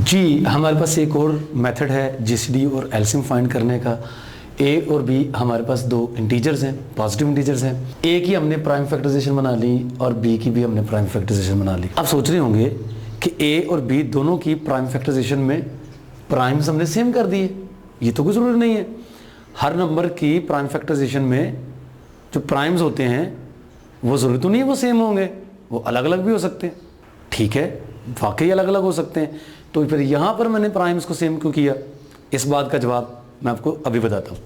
जी, हमारे पास एक और मेथड है जीसीडी और एलसीएम फाइंड करने का। ए और बी हमारे पास दो इंटीजर्स हैं, पॉजिटिव इंटीजर्स हैं। ए की हमने प्राइम फैक्टराइजेशन बना ली और बी की भी हमने प्राइम फैक्टराइजेशन बना ली। आप सोच रहे होंगे कि ए और बी दोनों की प्राइम फैक्टराइजेशन में प्राइम्स हमने सेम कर दिए। ये तो कोई ज़रूरी नहीं है। हर नंबर की प्राइम फैक्टराइजेशन में जो प्राइम्स होते हैं वो ज़रूरी तो नहीं है वो सेम होंगे, वो अलग अलग भी हो सकते हैं। ठीक है, वाकई अलग अलग हो सकते हैं। तो फिर यहाँ पर मैंने प्राइम्स को सेम क्यों किया, इस बात का जवाब मैं आपको अभी बताता हूँ।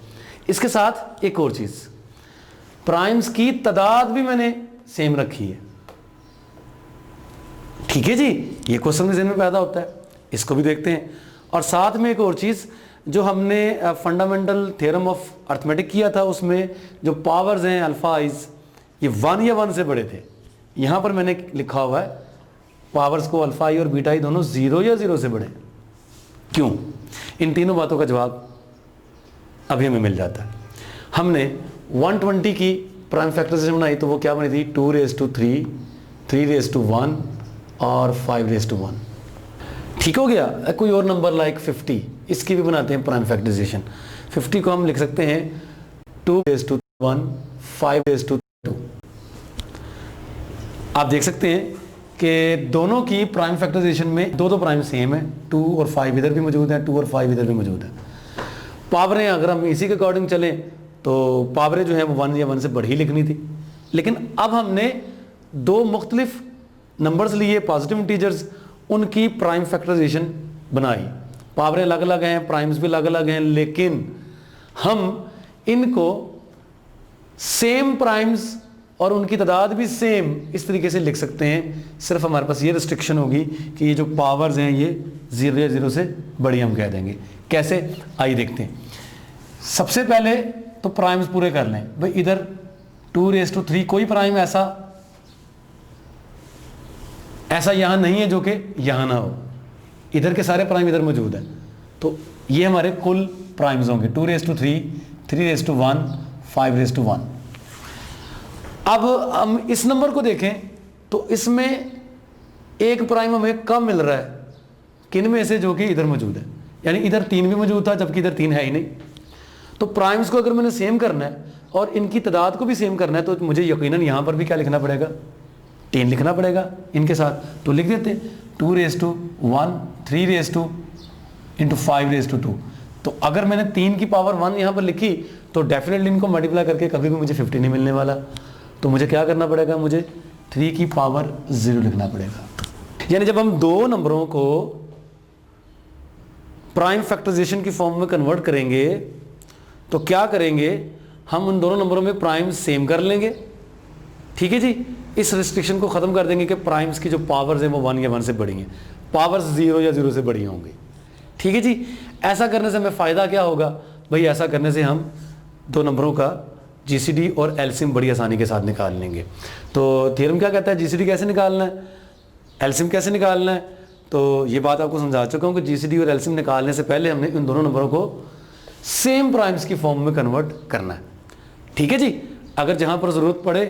इसके साथ एक और चीज़, प्राइम्स की तादाद भी मैंने सेम रखी है। ठीक है जी, ये क्वेश्चन भी ज़हन में पैदा होता है, इसको भी देखते हैं। और साथ में एक और चीज़ जो हमने फंडामेंटल थ्योरम ऑफ अर्थमेटिक किया था, उसमें जो पावर्स हैं अल्फा आइज, ये 1 या 1 से बड़े थे। यहाँ पर मैंने लिखा हुआ है पावर्स को अल्फा आई और बीटा आई दोनों 0 या 0 से बड़े। क्यों? इन तीनों बातों का जवाब अभी हमें मिल जाता है। हमने 120 की प्राइम फैक्टराइजेशन बनाई तो वो क्या बनी थी, 2⁻3, 3⁻1 और 5⁻1। ठीक हो गया। कोई और नंबर लाइक 50, इसकी भी बनाते हैं प्राइम फैक्टराइजेशन। 50 को हम लिख सकते हैं 2⁻1, 5⁻2। आप देख सकते हैं कि दोनों की प्राइम फैक्टराइजेशन में दो प्राइम सेम है, 2 और 5 इधर भी मौजूद है, 2 और 5 इधर भी मौजूद है। पावरें अगर हम इसी के अकॉर्डिंग चलें तो पावरें जो है वो 1 या 1 से बढ़ी लिखनी थी। लेकिन अब हमने दो मुख्तलिफ नंबर्स लिए, पॉजिटिव इंटीजर्स, उनकी प्राइम फैक्टराइजेशन बनाई। पावरें अलग अलग हैं, प्राइम्स भी अलग अलग हैं, लेकिन हम इनको सेम प्राइम्स और उनकी तादाद भी सेम इस तरीके से लिख सकते हैं। सिर्फ हमारे पास ये रिस्ट्रिक्शन होगी कि ये जो पावर्स हैं ये 0 या 0 से बड़ी हम कह देंगे। कैसे, आइए देखते हैं। सबसे पहले तो प्राइम्स पूरे कर लें भाई। इधर 2⁻3 कोई प्राइम ऐसा यहां नहीं है जो कि यहां ना हो। इधर के सारे प्राइम इधर मौजूद हैं, तो ये हमारे कुल प्राइम्स होंगे 2⁻3, 3⁻1, 5⁻1। अब हम इस नंबर को देखें तो इसमें एक प्राइम हमें कम मिल रहा है, किन में से, जो कि इधर मौजूद है। यानी इधर 3 भी मौजूद था जबकि इधर 3 है ही नहीं। तो प्राइम्स को अगर मैंने सेम करना है और इनकी तादाद को भी सेम करना है तो मुझे यकीनन यहाँ पर भी क्या लिखना पड़ेगा, 10 लिखना पड़ेगा इनके साथ। तो लिख देते हैं 2⁻1, 3⁻2 × 5⁻2। तो अगर मैंने 3 की पावर 1 यहाँ पर लिखी तो डेफिनेटली इनको मल्टीप्लाई करके कभी भी मुझे 50 नहीं मिलने वाला। तो मुझे क्या करना पड़ेगा, मुझे 3 की पावर 0 लिखना पड़ेगा। यानी जब हम दो नंबरों को प्राइम फैक्टराइजेशन की फॉर्म में कन्वर्ट करेंगे तो क्या करेंगे, हम उन दोनों नंबरों में प्राइम सेम कर लेंगे। ठीक है जी, इस रिस्ट्रिक्शन को ख़त्म कर देंगे कि प्राइम्स की जो पावर्स हैं वो 1 या 1 से बड़ी हैं, पावर्स 0 या 0 से बड़ी होंगी। ठीक है जी, ऐसा करने से हमें फ़ायदा क्या होगा भाई, ऐसा करने से हम दो नंबरों का जीसीडी और एलसीएम बड़ी आसानी के साथ निकाल लेंगे। तो थ्योरम क्या कहता है, जीसीडी कैसे निकालना है, एलसीएम कैसे निकालना है। तो ये बात आपको समझा चुका हूँ कि जीसीडी और एलसीएम निकालने से पहले हमने इन दोनों नंबरों को सेम प्राइम्स की फॉर्म में कन्वर्ट करना है। ठीक है जी, अगर जहाँ पर ज़रूरत पड़े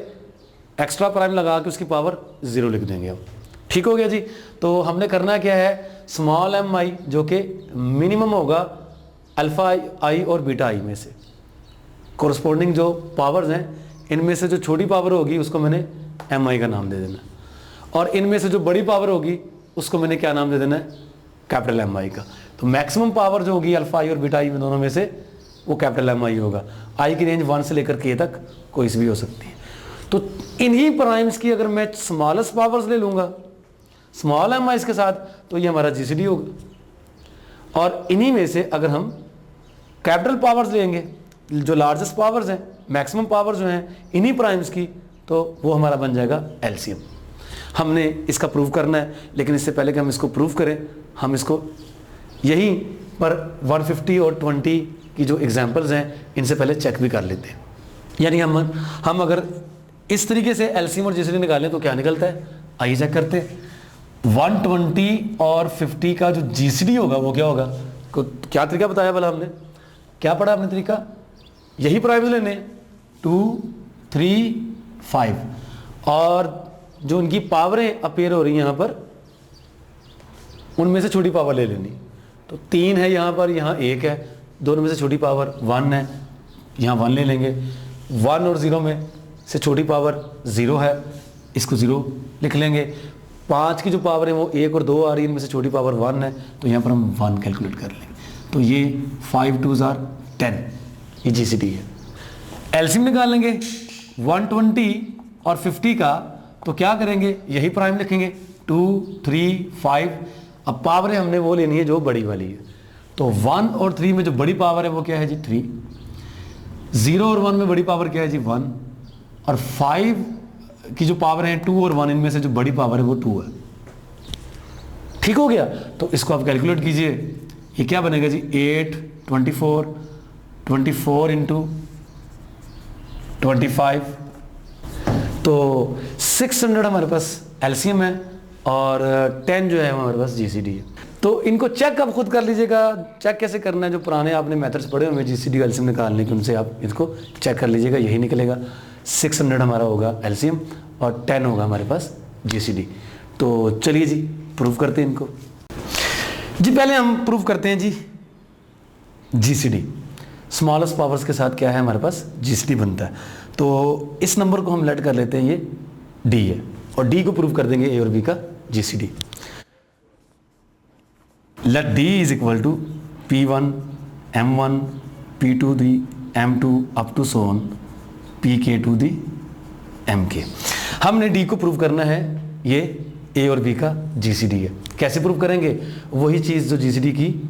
एक्स्ट्रा प्राइम लगा के उसकी पावर 0 लिख देंगे हम। ठीक हो गया जी। तो हमने करना क्या है, स्मॉल एम आई जो कि मिनिमम होगा अल्फा आई और बीटा आई में से, कोरस्पोंडिंग जो पावर्स हैं इनमें से जो छोटी पावर होगी उसको मैंने एम आई का नाम दे देना, और इनमें से जो बड़ी पावर होगी उसको मैंने क्या नाम दे देना है, कैपिटल एम आई का। तो मैक्सिमम पावर जो होगी अल्फा आई और बीटा आई में दोनों में से वो कैपिटल एम आई होगा। आई की रेंज 1 से लेकर के तक कोई सी भी हो सकती है। तो इन्हीं प्राइम्स की अगर मैं स्मॉलेस्ट पावर्स ले लूँगा स्मॉल एम आई के साथ तो ये हमारा जीसीडी होगा, और इन्हीं में से अगर हम कैपिटल पावर्स लेंगे जो लार्जेस्ट पावर्स हैं, मैक्सिमम पावर जो हैं इन्हीं प्राइम्स की, तो वो हमारा बन जाएगा एलसीएम। हमने इसका प्रूव करना है, लेकिन इससे पहले कि हम इसको प्रूव करें हम इसको यहीं पर 150 और 20 की जो एग्जांपल्स हैं इनसे पहले चेक भी कर लेते हैं। यानी हम अगर इस तरीके से एलसीएम और जीसीडी निकालें तो क्या निकलता है, आइए चेक करते हैं। 120 और 50 का जो जीसीडी होगा वो क्या होगा, क्या तरीका बताया भला हमने, क्या पढ़ा आपने तरीका, यही प्राइम्स लेने 2, 3, 5 और जो उनकी पावरें अपेयर हो रही हैं यहाँ पर उनमें से छोटी पावर ले लेनी। तो 3 है यहाँ पर, यहाँ 1 है, दोनों में से छोटी पावर 1 है, यहाँ 1 ले लेंगे। 1 और 0 में से छोटी पावर 0 है, इसको 0 लिख लेंगे। 5 की जो पावर है वो 1 और 2 आ रही है, इनमें से छोटी पावर 1 है, तो यहाँ पर हम 1 कैलकुलेट कर लेंगे। तो ये 5 2 10, ये GCD है। एलसीएम निकाल लेंगे 120 और 50 का, तो क्या करेंगे, यही प्राइम लिखेंगे 2 3 5। अब पावर हमने वो लेनी है जो बड़ी वाली है, तो 1 और 3 में जो बड़ी पावर है वो क्या है जी 3, 0 और 1 में बड़ी पावर क्या है जी 1, और 5 की जो पावर है 2 और 1, इनमें से जो बड़ी पावर है वो 2 है। ठीक हो गया। तो इसको आप कैलकुलेट कीजिए, ये क्या बनेगा जी 8 24 इंटू 25, तो 600 हमारे पास एलसीएम है और 10 जो है हमारे पास GCD है। तो इनको चेक आप खुद कर लीजिएगा। चेक कैसे करना है, जो पुराने आपने मेथड्स पढ़े हुए GCD एलसीएम निकालने के, उनसे आप इसको चेक कर लीजिएगा, यही निकलेगा। 600 हमारा होगा एलसीएम और 10 होगा हमारे पास GCD। तो चलिए जी प्रूव करते हैं इनको जी। पहले हम प्रूव करते हैं जी GCD, स्मॉलेस्ट पावर्स के साथ क्या है हमारे पास GCD बनता है। तो इस नंबर को हम लेट कर लेते हैं, ये D है, और D को प्रूव कर देंगे A और B का GCD। Let D is equal to P1 M1 P2 the M2 up to so on PK2 the MK। हमने D को प्रूव करना है, ये A और B का GCD है। कैसे प्रूव करेंगे, वही चीज़ जो GCD की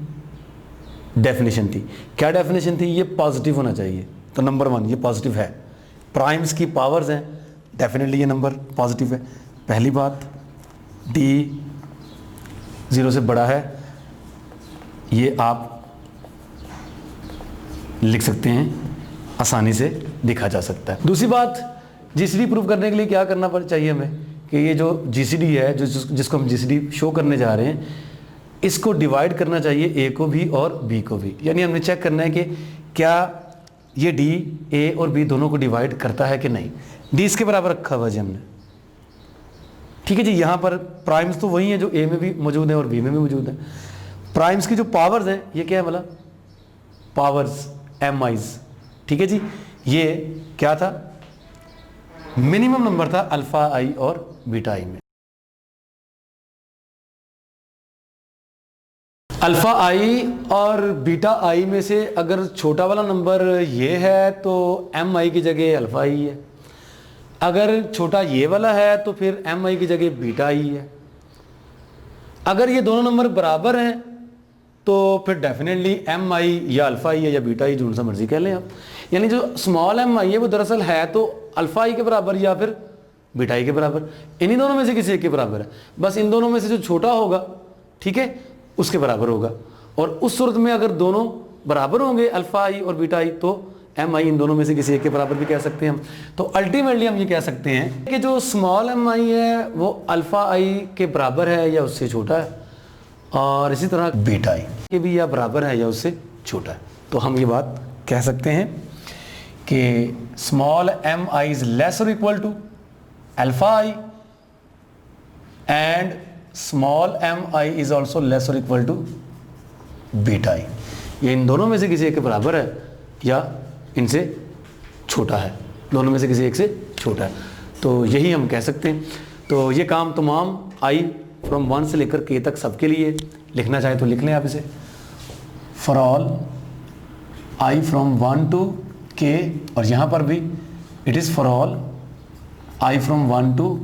डेफिनेशन थी। क्या डेफिनेशन थी, ये पॉजिटिव होना चाहिए। तो नंबर 1 ये पॉजिटिव है, प्राइम्स की पावर्स हैं, डेफिनेटली ये नंबर पॉजिटिव है। पहली बात, D 0 से बड़ा है, ये आप लिख सकते हैं, आसानी से लिखा जा सकता है। दूसरी बात, GCD प्रूव करने के लिए क्या करना चाहिए हमें, कि ये जो GCD है, जिसको हम GCD शो करने जा रहे हैं, इसको डिवाइड करना चाहिए A को भी और B को भी। यानी हमने चेक करना है कि क्या ये D A और B दोनों को डिवाइड करता है कि नहीं। D इसके बराबर रखा हुआ जी हमने, ठीक है जी। यहाँ पर प्राइम्स तो वही हैं जो A में भी मौजूद हैं और B में भी मौजूद हैं। प्राइम्स की जो पावर्स हैं, ये क्या है वाला, पावर्स MIs, ठीक है जी। ये क्या था, मिनिमम नंबर था अल्फा I और बीटा I में। अल्फा I और बीटा I में से अगर छोटा वाला नंबर ये है तो MI की जगह अल्फा I है, अगर छोटा ये वाला है तो फिर MI की जगह बीटा I है। अगर ये दोनों नंबर बराबर हैं तो फिर डेफिनेटली MI या अल्फा I है या बीटा I, जो सा मर्जी कह लें आप। यानी जो स्मॉल MI है वो दरअसल है तो अल्फा I के बराबर या फिर बीटा I के बराबर, इन्हीं दोनों में से किसी एक के बराबर है। बस इन दोनों में से जो छोटा होगा, ठीक है, उसके बराबर होगा। और उस सूरत में अगर दोनों बराबर होंगे अल्फा I और बीटा I, तो MI इन दोनों में से किसी एक के बराबर भी कह सकते हैं हम। तो अल्टीमेटली हम ये कह सकते हैं कि जो स्मॉल MI है वो अल्फा I के बराबर है या उससे छोटा है, और इसी तरह बीटा I के भी या बराबर है या उससे छोटा है। तो हम ये बात कह सकते हैं कि small MI is less or equal to alpha I and small MI is also less or equal to beta I। ये इन दोनों में से किसी एक के बराबर है या इनसे छोटा है, दोनों में से किसी एक से छोटा है। तो यही हम कह सकते हैं। तो ये काम तमाम I फ्रॉम 1 से लेकर K तक सबके लिए, लिखना चाहे तो लिख लें आप इसे, for all I from 1 to K, और यहाँ पर भी it is for all I from 1 to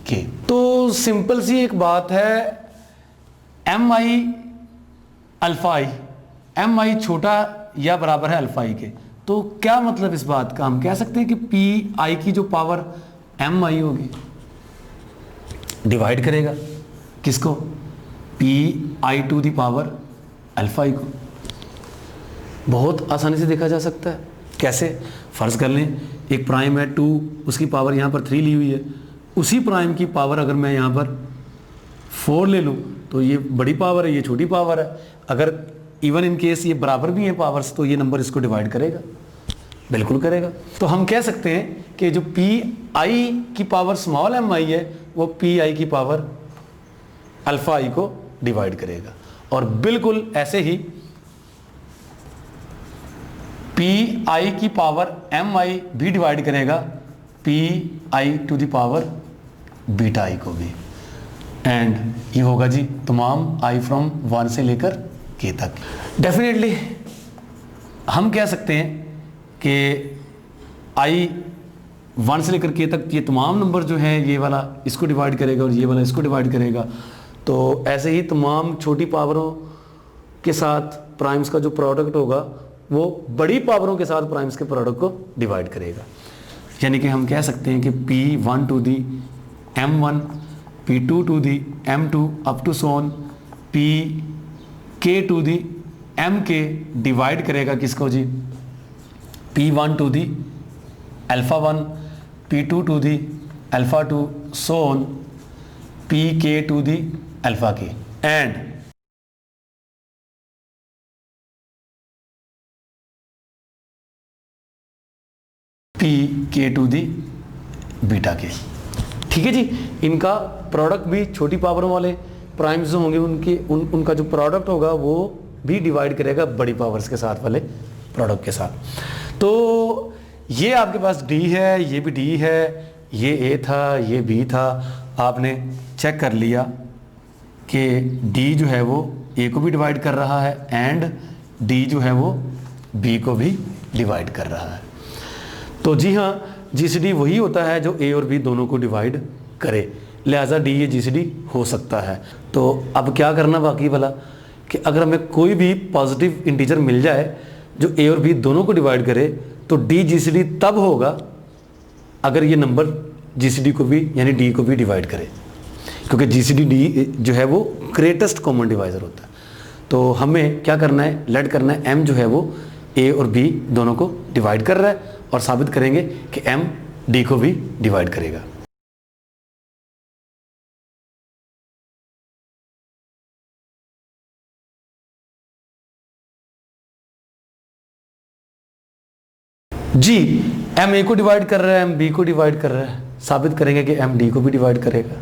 K। तो सिंपल सी एक बात है, MI अल्फा I, MI छोटा या बराबर है अल्फा I के। तो क्या मतलब इस बात का, हम कह सकते हैं कि PI की जो पावर MI होगी डिवाइड करेगा किसको, PI to the power alpha I को। बहुत आसानी से देखा जा सकता है। कैसे, फ़र्ज़ कर लें एक प्राइम है 2, उसकी पावर यहाँ पर 3 ली हुई है, उसी प्राइम की पावर अगर मैं यहाँ पर 4 ले लूँ तो ये बड़ी पावर है, ये छोटी पावर है। अगर इवन इन केस ये बराबर भी हैं पावर्स, तो ये नंबर इसको डिवाइड करेगा, बिल्कुल करेगा। तो हम कह सकते हैं कि जो PI की पावर स्मॉल MI है वो PI की पावर अल्फा I को डिवाइड करेगा। और बिल्कुल ऐसे ही पी आई की पावर एम आई भी डिवाइड करेगा P I to the power beta I को भी। एंड ये होगा जी तमाम आई फ्रॉम 1 से लेकर के तक। डेफिनेटली हम कह सकते हैं कि आई 1 से लेकर के तक ये तमाम नंबर जो हैं ये वाला इसको डिवाइड करेगा और ये वाला इसको डिवाइड करेगा। तो ऐसे ही तमाम छोटी पावरों के साथ प्राइम्स का जो प्रोडक्ट होगा वो बड़ी पावरों के साथ प्राइम्स के प्रोडक्ट को डिवाइड करेगा। यानी कि हम कह सकते हैं कि P1 to the M1, P2 to the M2 up to so on Pk to the Mk divide करेगा किसको जी, P1 to the alpha 1, P2 to the alpha 2 so on Pk to the alpha k। And Pk to the beta k. ठीक है जी, इनका product भी छोटी पावरों वाले primes जो होंगे उनका जो प्रोडक्ट होगा वो भी डिवाइड करेगा बड़ी पावर्स के साथ वाले प्रोडक्ट के साथ। तो ये आपके पास D है, ये भी D है, ये A था, ये B था। आपने चेक कर लिया कि D जो है वो A को भी डिवाइड कर रहा है एंड D जो है वो B को भी डिवाइड कर रहा है। तो जी हाँ, GCD वही होता है जो A और B दोनों को डिवाइड करे, लिहाजा D ये GCD हो सकता है। तो अब क्या करना बाकी वाला कि अगर हमें कोई भी पॉजिटिव इंटीजर मिल जाए जो A और B दोनों को डिवाइड करे तो D GCD तब होगा अगर ये नंबर GCD को भी यानी D को भी डिवाइड करे, क्योंकि GCD D जो है वो ग्रेटेस्ट कॉमन डिवाइजर होता है। तो हमें क्या करना है, लेट करना है M जो है वो A और B दोनों को डिवाइड कर रहा है और साबित करेंगे कि M D को भी डिवाइड करेगा। जी M A को डिवाइड कर रहा है, M B को डिवाइड कर रहा है, साबित करेंगे कि M D को भी डिवाइड करेगा।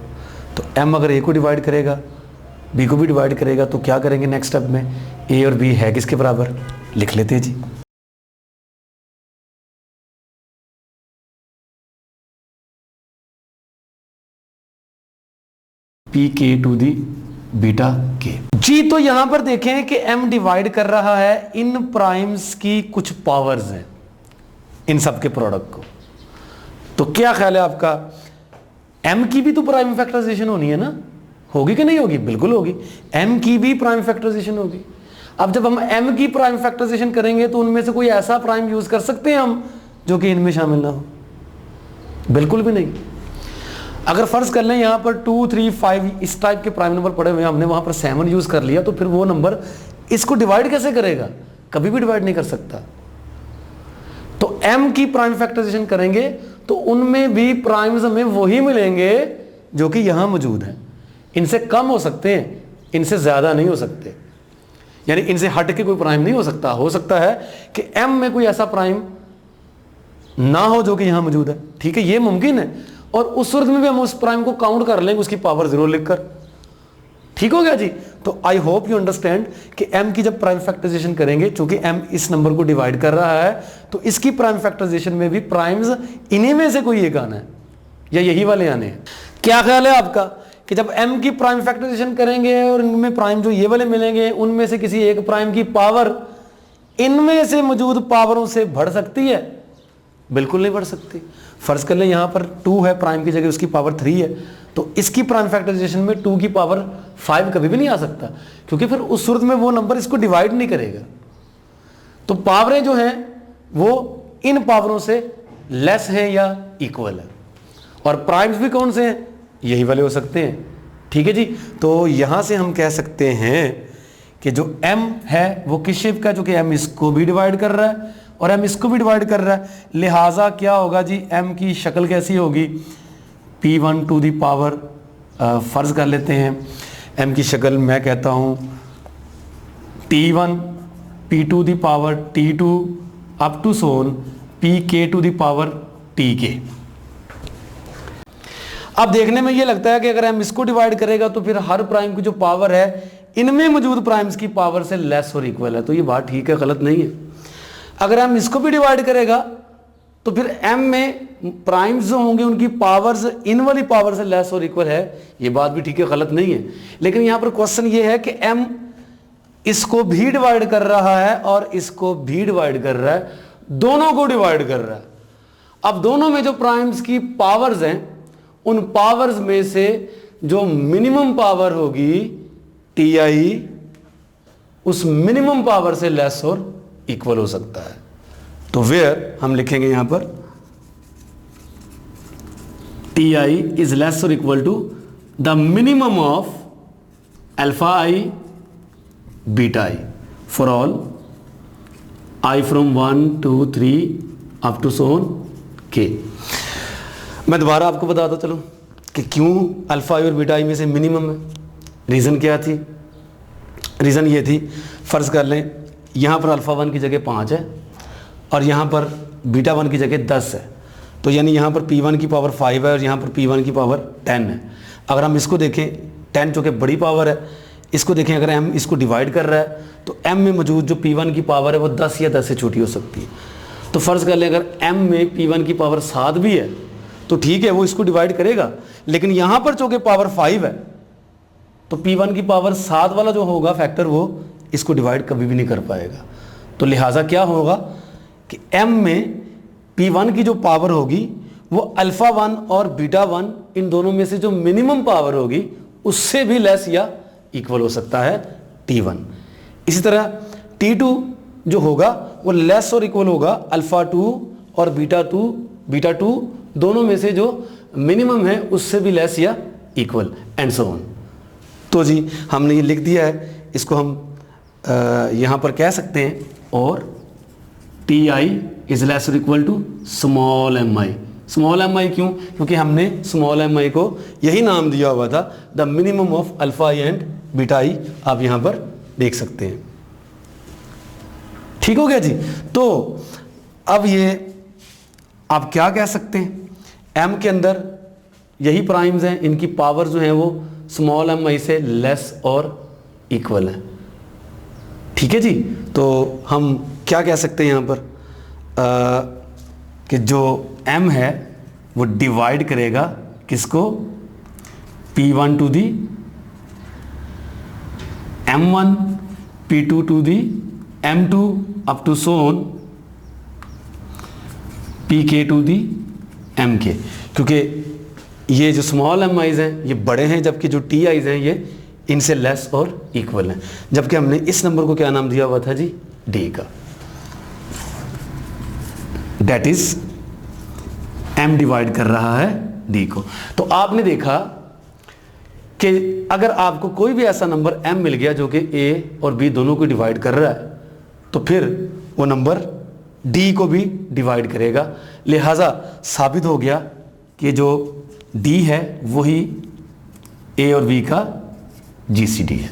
तो M अगर A को डिवाइड करेगा, B को भी डिवाइड करेगा, तो क्या करेंगे नेक्स्ट स्टेप में, A और B है किसके बराबर, लिख लेते हैं जी। Pk टू दी बीटा के। जी तो यहां पर देखें कि M डिवाइड कर रहा है इन प्राइम्स की कुछ पावर्स हैं, इन सब के प्रोडक्ट को। तो क्या ख्याल है आपका, M की भी तो प्राइम फैक्टराइजेशन होनी है ना, होगी कि नहीं होगी, बिल्कुल होगी। M की भी प्राइम फैक्टराइजेशन होगी। अब जब हम M की प्राइम फैक्टराइजेशन करेंगे तो उनमें से कोई ऐसा प्राइम यूज कर सकते हैं हम जो कि इनमें शामिल ना हो, बिल्कुल भी नहीं। अगर फर्ज कर लें यहाँ पर 2, 3, 5 इस टाइप के प्राइम नंबर पड़े हुए हैं, हमने वहां पर 7 यूज कर लिया, तो फिर वो नंबर इसको डिवाइड कैसे करेगा, कभी भी डिवाइड नहीं कर सकता। तो M की प्राइम फैक्टराइजेशन करेंगे तो उनमें भी प्राइम्स हमें वही मिलेंगे जो कि यहां मौजूद हैं। इनसे कम हो सकते हैं, इनसे ज्यादा नहीं हो सकते, यानी इनसे हट के कोई प्राइम नहीं हो सकता। हो सकता है कि M में कोई ऐसा प्राइम ना हो जो कि यहां मौजूद है, ठीक है, ये मुमकिन है। और उस सूरत में भी हम उस प्राइम को काउंट कर लेंगे उसकी पावर 0 लिखकर, ठीक हो गया जी। तो आई होप यू अंडरस्टैंड कि M की जब प्राइम फैक्टराइजेशन करेंगे, चूंकि M इस नंबर को डिवाइड कर रहा है, तो इसकी प्राइम फैक्टराइजेशन में भी प्राइम्स इन्हीं में से कोई एक आना है या यही वाले आने हैं। क्या ख्याल है आपका कि जब M की प्राइम फैक्टराइजेशन करेंगे और इनमें प्राइम जो ये वाले मिलेंगे उनमें से किसी एक प्राइम की पावर इनमें से मौजूद पावरों से बढ़ सकती है, बिल्कुल नहीं बढ़ सकती। फर्ज कर लें यहाँ पर 2 है, प्राइम की जगह उसकी पावर 3 है, तो इसकी प्राइम फैक्टराइजेशन में 2 की पावर 5 कभी भी नहीं आ सकता, क्योंकि फिर उस सूरत में वो नंबर इसको डिवाइड नहीं करेगा। तो पावरें जो हैं वो इन पावरों से लेस हैं या इक्वल है, और प्राइम्स भी कौन से हैं, यही वाले हो सकते हैं, ठीक है जी। तो यहां से हम कह सकते हैं कि जो M है वो किस शेप का, जो कि M इसको भी डिवाइड कर रहा है और M इसको भी डिवाइड कर रहा है, लिहाजा क्या होगा जी, M की शक्ल कैसी होगी, P1 टू दी पावर, फर्ज कर लेते हैं M की शक्ल मैं कहता हूं T1 P2 the power T2 up to so on Pk to the power Tk। अब देखने में ये लगता है कि अगर हम इसको डिवाइड करेगा तो फिर हर प्राइम की जो पावर है इनमें मौजूद प्राइम्स की पावर से लेस और इक्वल है। तो ये बात ठीक है, गलत नहीं है। अगर हम इसको भी डिवाइड करेगा तो फिर m में प्राइम्स जो होंगे उनकी पावर्स इन वाली पावर से लेस और इक्वल है, ये बात भी ठीक है, गलत नहीं है। लेकिन यहां पर क्वेश्चन ये है कि m इसको भी डिवाइड कर रहा है और इसको भी डिवाइड कर रहा है, दोनों को डिवाइड कर रहा है। अब दोनों में जो प्राइम्स की पावर्स हैं उन पावर्स में से जो मिनिमम पावर होगी ti उस मिनिमम पावर से लेस और इक्वल हो सकता है। तो वेयर हम लिखेंगे यहां पर ti is less or equal to the minimum of alpha i beta i for all i from 1 2 3 up to so on k। मैं दोबारा आपको बताता चलूं कि क्यों अल्फा i और बीटा i में से मिनिमम है। रीज़न क्या थी? रीज़न ये थी, फ़र्ज़ कर लें यहाँ पर अल्फ़ा 1 की जगह 5 है और यहाँ पर बीटा 1 की जगह 10 है, तो यानी यहाँ पर P1 की पावर 5 है और यहाँ पर P1 की पावर 10 है। अगर हम इसको देखें, 10 जो कि बड़ी पावर है, इसको देखें अगर m इसको डिवाइड कर रहा है तो m में मौजूद जो P1 की पावर है वो 10 या 10 से छोटी हो सकती है। तो फ़र्ज़ कर लें अगर m में P1 की पावर 7 भी है तो ठीक है, वो इसको डिवाइड करेगा, लेकिन यहाँ पर चूँकि पावर 5 है तो P1 की पावर 7 वाला जो होगा फैक्टर वो इसको डिवाइड कभी भी नहीं कर पाएगा। तो लिहाजा क्या होगा कि m में P1 की जो पावर होगी वो अल्फ़ा 1 और बीटा 1 इन दोनों में से जो मिनिमम पावर होगी उससे भी लेस या इक्वल हो सकता है T1। इसी तरह T2 जो होगा वो लेस और इक्वल होगा अल्फ़ा 2 और बीटा 2 दोनों में से जो मिनिमम है उससे भी लेस या इक्वल एंड सो ऑन। तो जी हमने ये लिख दिया है, इसको हम यहाँ पर कह सकते हैं और ti is less or equal to small mi। Small mi क्यों? क्योंकि हमने स्मॉल mi को यही नाम दिया हुआ था, the minimum of alpha i and beta i। आप यहाँ पर देख सकते हैं। ठीक हो गया जी। तो अब ये आप क्या कह सकते हैं, m के अंदर यही प्राइम्स हैं, इनकी पावर जो हैं वो स्मॉल mi से लेस और इक्वल है। ठीक है जी। तो हम क्या कह सकते हैं यहाँ पर कि जो m है वो डिवाइड करेगा किसको, P1 to the M1, P2 to the M2 up to so on Pk to the Mk। क्योंकि ये जो स्मॉल mi's हैं ये बड़े हैं, जबकि जो ti's हैं ये इनसे लेस और इक्वल हैं। जबकि हमने इस नंबर को क्या नाम दिया हुआ था जी, d का। डेट इज m डिवाइड कर रहा है d को। तो आपने देखा कि अगर आपको कोई भी ऐसा नंबर m मिल गया जो कि a और b दोनों को डिवाइड कर रहा है तो फिर वो नंबर d को भी डिवाइड करेगा। लिहाजा साबित हो गया कि जो d है वही a और b का GCD है।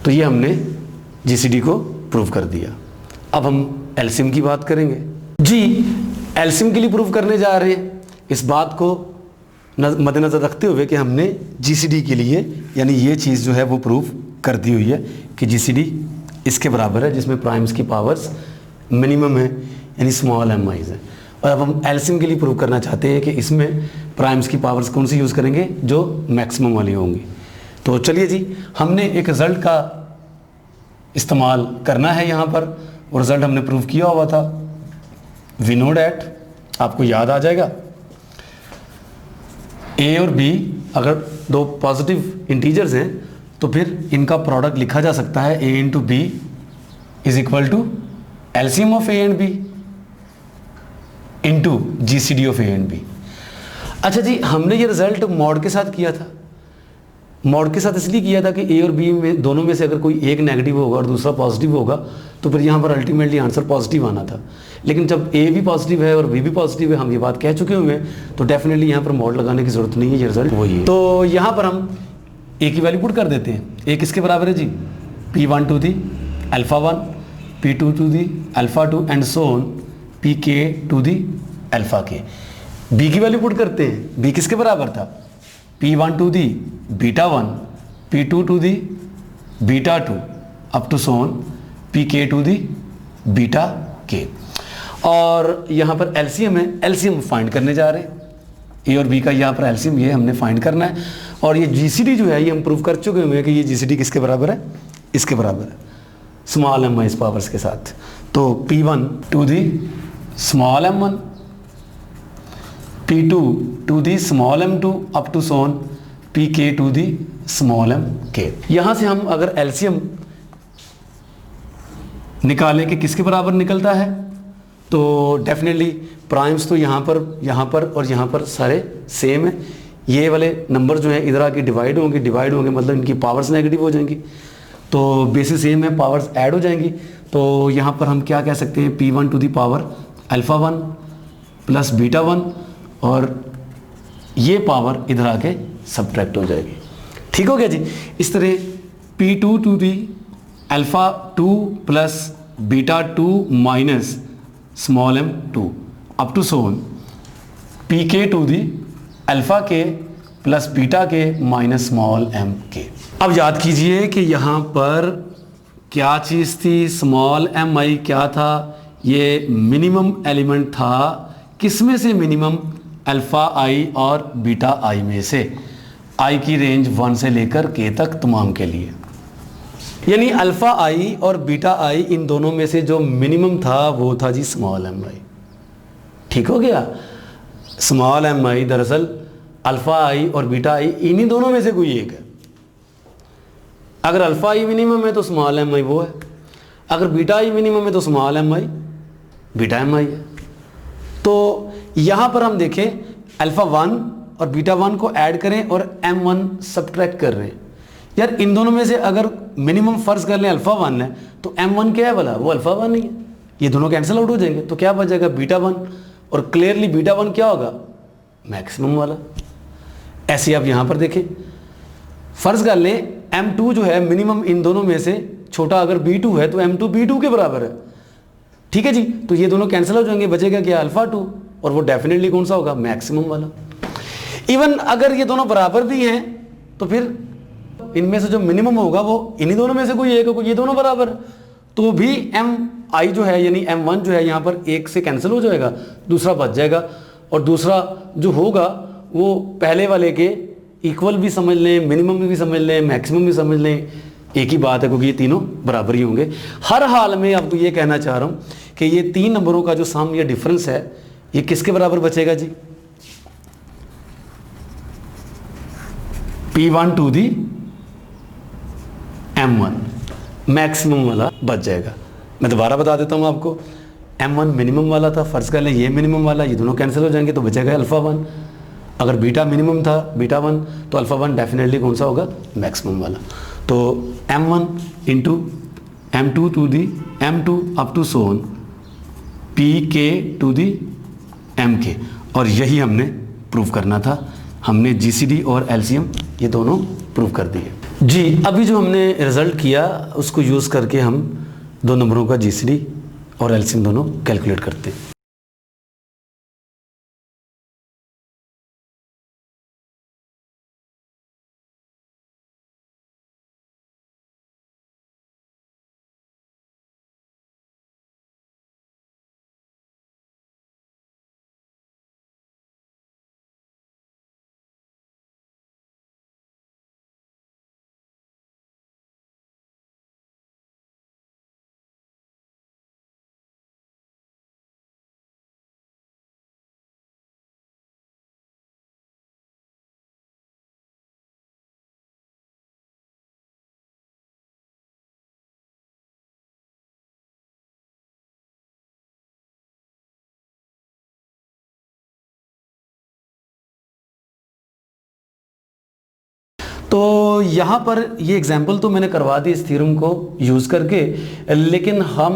तो ये हमने GCD को प्रूव कर दिया। अब हम LCM की बात करेंगे जी। LCM के लिए प्रूव करने जा रहे हैं, इस बात को मद्देनज़र रखते हुए कि हमने GCD के लिए यानी ये चीज़ जो है वो प्रूव कर दी हुई है कि GCD इसके बराबर है जिसमें प्राइम्स की पावर्स मिनिमम है यानी स्मॉल mi's है। और अब हम LCM के लिए प्रूव करना चाहते हैं कि इसमें प्राइम्स की पावर्स कौन सी यूज़ करेंगे, जो मैक्सिमम वाली होंगी। तो चलिए जी, हमने एक रिज़ल्ट का इस्तेमाल करना है यहाँ पर, और रिज़ल्ट हमने प्रूव किया हुआ था। वी नो डैट, आपको याद आ जाएगा, a और b अगर दो पॉजिटिव इंटीजर्स हैं तो फिर इनका प्रोडक्ट लिखा जा सकता है a into B is equal to LCM of a and b into GCD of a and b। अच्छा जी, हमने ये रिजल्ट मॉड के साथ किया था। मॉड के साथ इसलिए किया था कि a और b में दोनों में से अगर कोई एक नेगेटिव होगा और दूसरा पॉजिटिव होगा तो फिर यहाँ पर अल्टीमेटली आंसर पॉजिटिव आना था। लेकिन जब a भी पॉजिटिव है और b भी पॉजिटिव है, हम ये बात कह चुके हुए हैं, तो डेफिनेटली यहाँ पर मॉड लगाने की ज़रूरत नहीं है, ये रिजल्ट वही है। तो यहाँ पर हम a की वैल्यू पुट कर देते हैं। a किसके बराबर है जी, P1 to the alpha 1, P2 to the alpha 2 and so on Pk to the alpha k। B की वैल्यू पुट करते हैं। बी किसके बराबर था, P1 to the beta 1, P2 to the beta 2 up to so on Pk to the beta k। और यहाँ पर LCM है, एलसीएम फाइंड करने जा रहे हैं। ए और बी का यहाँ पर एलसीएम ये हमने फाइंड करना है। और ये जीसीडी जो है ये हम प्रूव कर चुके हुए हैं कि ये जीसीडी किसके बराबर है, इसके बराबर है, स्मॉल एम इस पावर्स के साथ। तो P1 to the small m1, P2 to the small m2 up to so on Pk to the small mk। यहाँ से हम अगर एलसीएम निकालें कि किसके बराबर निकलता है, तो डेफिनेटली प्राइम्स तो यहाँ पर और यहाँ पर सारे सेम है। ये वाले नंबर जो है इधर आके डिवाइड होंगे मतलब इनकी पावर्स नेगेटिव हो जाएंगी, तो बेसिस सेम है, पावर्स ऐड हो जाएंगी। तो यहाँ पर हम क्या कह सकते हैं, P1 to the power alpha 1 plus beta 1 और ये पावर इधर आके सब्ट्रैक्ट हो जाएगी। ठीक हो गया जी। इस तरह P2 to the alpha 2 plus beta 2 minus small m2 up to so on Pk to the alpha k plus beta k minus small mk। अब याद कीजिए कि यहाँ पर क्या चीज़ थी, स्मॉल mi क्या था, ये मिनिमम एलिमेंट था। किस में से मिनिमम, अल्फ़ा i और बीटा i में से। i की रेंज 1 से लेकर k तक तमाम के लिए, यानी अल्फ़ा i और बीटा i इन दोनों में से जो मिनिमम था वो था जी स्मॉल mi। ठीक हो गया। स्मॉल mi दरअसल अल्फ़ा i और बीटा i इन्हीं दोनों में से कोई एक है। अगर अल्फ़ा i मिनिमम है तो स्मॉल mi वो है, अगर बीटा i मिनिमम है तो स्मॉल mi बीटा mi है। तो यहाँ पर हम देखें अल्फ़ा 1 और बीटा 1 को ऐड करें और m1 सब्ट्रैक्ट कर रहे हैं। यार इन दोनों में से अगर मिनिमम फर्ज कर लें अल्फ़ा 1 है तो m1 क्या है वाला, वो अल्फ़ा 1 ही है, ये दोनों कैंसिल आउट हो जाएंगे। तो क्या बचेगा, बीटा 1, और क्लियरली बीटा 1 क्या होगा, मैक्सिमम वाला। ऐसे आप यहाँ पर देखें, फर्ज कर लें m2 जो है मिनिमम इन दोनों में से छोटा अगर b2 है तो m2 b2 के बराबर है। ठीक है जी। तो ये दोनों कैंसिल हो जाएंगे, बचेगा क्या, अल्फ़ा 2, और वो डेफिनेटली कौन सा होगा, मैक्सिमम वाला। इवन अगर ये दोनों बराबर भी हैं तो फिर इनमें से जो मिनिमम होगा वो इन्हीं दोनों में से कोई एक होगा, ये दोनों बराबर, तो भी mi जो है यानी m1 जो है यहाँ पर एक से कैंसिल हो जाएगा, दूसरा बच जाएगा, और दूसरा जो होगा वो पहले वाले के इक्वल भी समझ लें, मिनिमम भी समझ लें, मैक्सिमम भी समझ लें, एक ही बात है, क्योंकि ये तीनों बराबर ही होंगे। हर हाल में आपको ये कहना चाह रहा हूँ कि ये तीन नंबरों का जो सम या डिफरेंस है ये किसके बराबर बचेगा जी, P1 to the m1 maximum वाला बच जाएगा। मैं दोबारा बता देता हूँ आपको, m1 मिनिमम वाला था, फर्ज कर लें ये मिनिमम वाला, ये दोनों कैंसिल हो जाएंगे तो बचेगा अल्फ़ा 1। अगर बीटा मिनिमम था, बीटा 1, तो अल्फ़ा 1 डेफिनेटली कौन सा होगा, मैक्सिमम वाला। तो m1 into m2 to the m2 up to so on Pk to the mk, और यही हमने प्रूव करना था। हमने GCD और LCM ये दोनों प्रूव कर दिए जी। अभी जो हमने रिज़ल्ट किया उसको यूज़ करके हम दो नंबरों का GCD और LCM दोनों कैलकुलेट करते हैं। तो यहाँ पर ये एग्जाम्पल तो मैंने करवा दी इस थ्योरम को यूज़ करके, लेकिन हम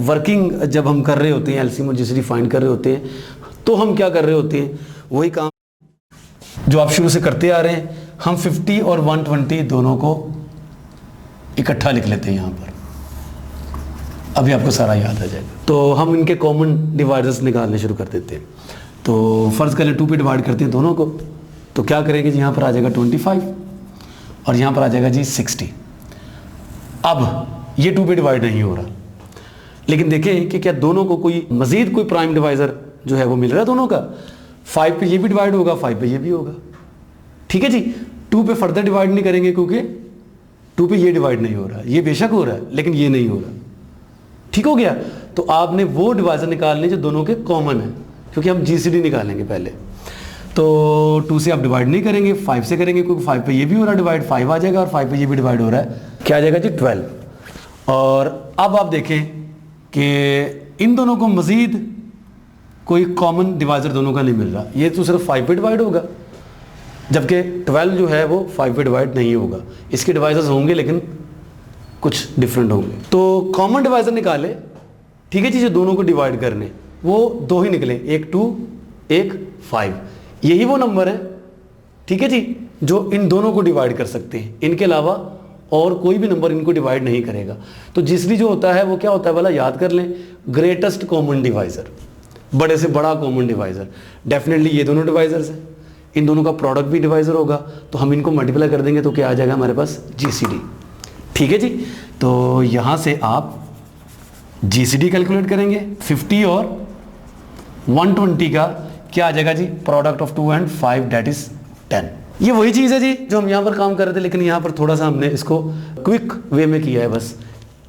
वर्किंग जब हम कर रहे होते हैं, एलसीएम और जीसीडी फाइंड कर रहे होते हैं, तो हम क्या कर रहे होते हैं, वही काम जो आप शुरू से करते आ रहे हैं। हम 50 और 120 दोनों को इकट्ठा लिख लेते हैं यहाँ पर, अभी आपको सारा याद आ जाएगा। तो हम इनके कॉमन डिवाइडर्स निकालने शुरू कर देते हैं। तो फर्ज कर लें 2 पे डिवाइड करते हैं दोनों को, तो क्या करेंगे जी, यहाँ पर आ जाएगा 25 और यहाँ पर आ जाएगा जी 60। अब ये 2 पे डिवाइड नहीं हो रहा, लेकिन देखें कि क्या दोनों को कोई मजीद कोई प्राइम डिवाइजर जो है वो मिल रहा है दोनों का। 5 पे ये भी डिवाइड होगा, 5 पे ये भी होगा, ठीक है जी। 2 पे फर्दर डिवाइड नहीं करेंगे क्योंकि 2 पे ये डिवाइड नहीं हो रहा, ये बेशक हो रहा है लेकिन ये नहीं हो रहा, ठीक हो गया। तो आपने वो डिवाइजर निकालने जो दोनों के कॉमन है, क्योंकि हम जीसीडी निकालेंगे पहले। तो 2 से आप डिवाइड नहीं करेंगे, 5 से करेंगे, क्योंकि 5 पे ये भी हो रहा है डिवाइड, 5 आ जाएगा, और 5 पे ये भी डिवाइड हो रहा है, क्या आ जाएगा जी 12। और अब आप देखें कि इन दोनों को मजीद कोई कॉमन डिवाइजर दोनों का नहीं मिल रहा, ये तो सिर्फ 5 पे डिवाइड होगा, जबकि 12 जो है वो 5 पे डिवाइड नहीं होगा। इसके डिवाइजर्स होंगे लेकिन कुछ डिफरेंट होंगे। तो कॉमन डिवाइजर निकाले, ठीक है जी, जो दोनों को डिवाइड करने, वो 2 ही निकले, एक 2 एक 5। यही वो नंबर है, ठीक है जी, जो इन दोनों को डिवाइड कर सकते हैं, इनके अलावा और कोई भी नंबर इनको डिवाइड नहीं करेगा। तो जीसीडी जो होता है वो क्या होता है वाला याद कर लें, ग्रेटेस्ट कॉमन डिवाइजर, बड़े से बड़ा कॉमन डिवाइजर। डेफिनेटली ये दोनों डिवाइजर्स हैं, इन दोनों का प्रोडक्ट भी डिवाइजर होगा, तो हम इनको मल्टीप्लाई कर देंगे तो क्या आ जाएगा हमारे पास जीसीडी, ठीक है जी। तो यहाँ से आप जीसीडी कैलकुलेट करेंगे, 50 और 120 का क्या आ जाएगा जी, product of 2 and 5 that is 10। ये वही चीज़ है जी जो हम यहाँ पर काम कर रहे थे, लेकिन यहाँ पर थोड़ा सा हमने इसको क्विक वे में किया है बस,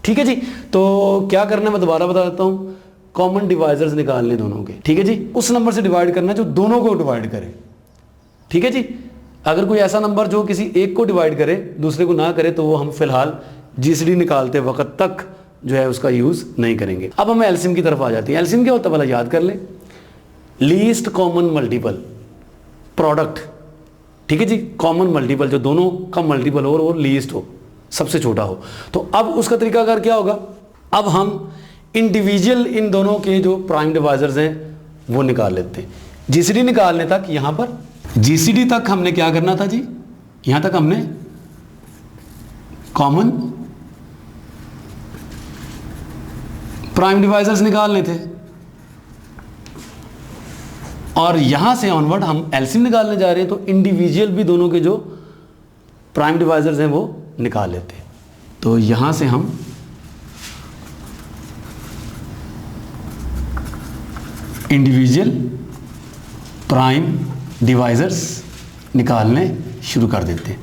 ठीक है जी। तो क्या करना है मैं दोबारा बता देता हूँ, कॉमन डिवाइजर्स निकालने दोनों के, ठीक है जी, उस नंबर से डिवाइड करना जो दोनों को डिवाइड करे, ठीक है जी। अगर कोई ऐसा नंबर जो किसी एक को डिवाइड करे दूसरे को ना करे, तो वो हम फिलहाल जीसीडी निकालते वक्त तक जो है उसका यूज नहीं करेंगे। अब हम एलसीएम की तरफ आ जाते हैं। एलसीएम क्या होता है वाला याद कर ले, लीस्ट कॉमन मल्टीपल प्रोडक्ट, ठीक है जी, कॉमन मल्टीपल जो दोनों का मल्टीपल हो और लीस्ट हो, सबसे छोटा हो। तो अब उसका तरीकाकार क्या होगा, अब हम इंडिविजुअल इन दोनों के जो प्राइम डिवाइजर्स हैं वो निकाल लेते हैं। जीसीडी निकालने तक यहां पर जीसीडी तक हमने क्या करना था जी, यहां तक हमने कॉमन प्राइम डिवाइजर्स निकालने थे, और यहां से ऑनवर्ड हम एलसीएम निकालने जा रहे हैं, तो इंडिविजुअल भी दोनों के जो प्राइम डिवाइजर्स हैं वो निकाल लेते हैं। तो यहां से हम इंडिविजुअल प्राइम डिवाइजर्स निकालने शुरू कर देते हैं।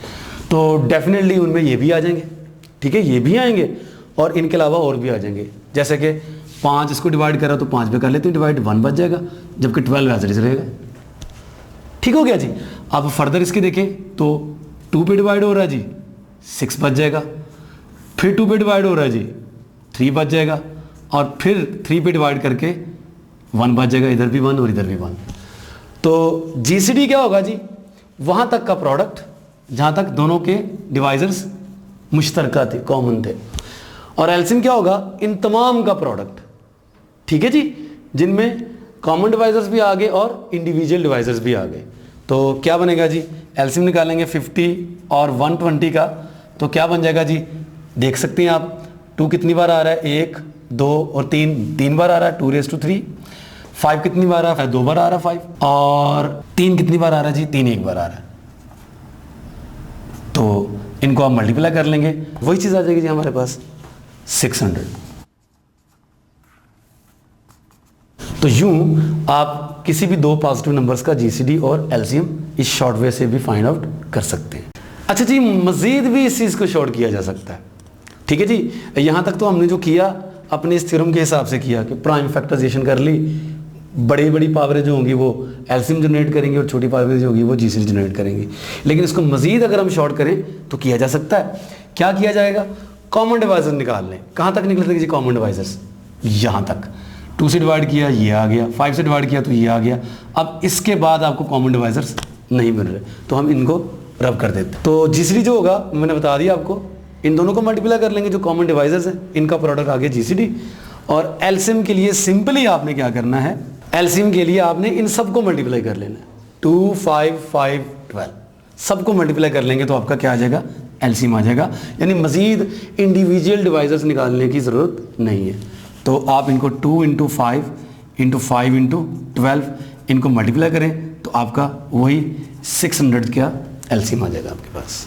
तो डेफिनेटली उनमें ये भी आ जाएंगे, ठीक है, ये भी आएंगे और इनके अलावा और भी आ जाएंगे। जैसे कि 5 इसको डिवाइड करा तो 5 पे कर लेते हैं डिवाइड, 1 बच जाएगा, जबकि 12 एज इट इज रहेगा, ठीक हो गया जी। अब फर्दर इसके देखें तो 2 पे डिवाइड हो रहा है जी, 6 बच जाएगा, फिर 2 पे डिवाइड हो रहा है जी, 3 बच जाएगा, और फिर 3 पे डिवाइड करके 1 बच जाएगा, इधर भी 1 और इधर भी 1। तो जीसीडी क्या होगा जी, वहां तक का प्रोडक्ट जहां तक दोनों के डिवाइजर्स मुश्तरका थे, कॉमन थे, और एलसीएम क्या होगा, इन तमाम का प्रोडक्ट, ठीक है जी, जिनमें कॉमन डिवाइजर्स भी आ गए और इंडिविजुअल डिवाइजर्स भी आ गए। तो क्या बनेगा जी, एलसीएम निकालेंगे 50 और 120 का, तो क्या बन जाएगा जी, देख सकते हैं आप, 2 कितनी बार आ रहा है, 1 2 और 3 बार आ रहा है, 2⁻3। 5 कितनी बार आ रहा है, 2 बार आ रहा है 5, और 3 कितनी बार आ रहा है जी, 3 एक बार आ रहा है। तो इनको आप मल्टीप्लाई कर लेंगे, वही चीज आ जाएगी जी हमारे पास 600। तो यूं आप किसी भी 2 पॉजिटिव नंबर्स का जीसीडी और एलसीएम इस शॉर्ट वे से भी फाइंड आउट कर सकते हैं। अच्छा जी, मजीद भी इस चीज को शॉर्ट किया जा सकता है, ठीक है जी। यहां तक तो हमने जो किया अपने इस थ्योरम के हिसाब से किया कि प्राइम फैक्टराइजेशन कर ली, बड़ी बड़ी पावरें जो होंगी वो एलसीएम जनरेट करेंगे और छोटी पावरें जो होगी वो जीसीडी जनरेट करेंगे। लेकिन इसको मजीद अगर हम शॉर्ट करें तो किया जा सकता है। क्या किया जाएगा, कॉमन डिवाइजर्स निकाल लें। कहाँ तक निकले थे जी कॉमन डिवाइजर्स, यहाँ तक। 2 से डिवाइड किया ये आ गया, 5 से डिवाइड किया तो ये आ गया। अब इसके बाद आपको कॉमन डिवाइजर्स नहीं मिल रहे तो हम इनको रब कर देते। तो जीसीडी जो होगा मैंने बता दिया आपको, इन दोनों को मल्टीप्लाई कर लेंगे जो कॉमन डिवाइजर्स हैं, इनका प्रोडक्ट आ गया जीसीडी। और एलसीएम के लिए सिंपली आपने क्या करना है, एलसीएम के लिए आपने इन सबको मल्टीप्लाई कर लेना है। 2 5 5 12 सबको मल्टीप्लाई कर लेंगे तो आपका क्या आ जाएगा, एलसीएम आ जाएगा। यानी मजीद इंडिविजुअल डिवाइजर्स निकालने की ज़रूरत नहीं है। तो आप इनको 2 × 5 × 5 × 12 इनको मल्टीप्लाई करें तो आपका वही 600 का एलसीएम आ जाएगा आपके पास।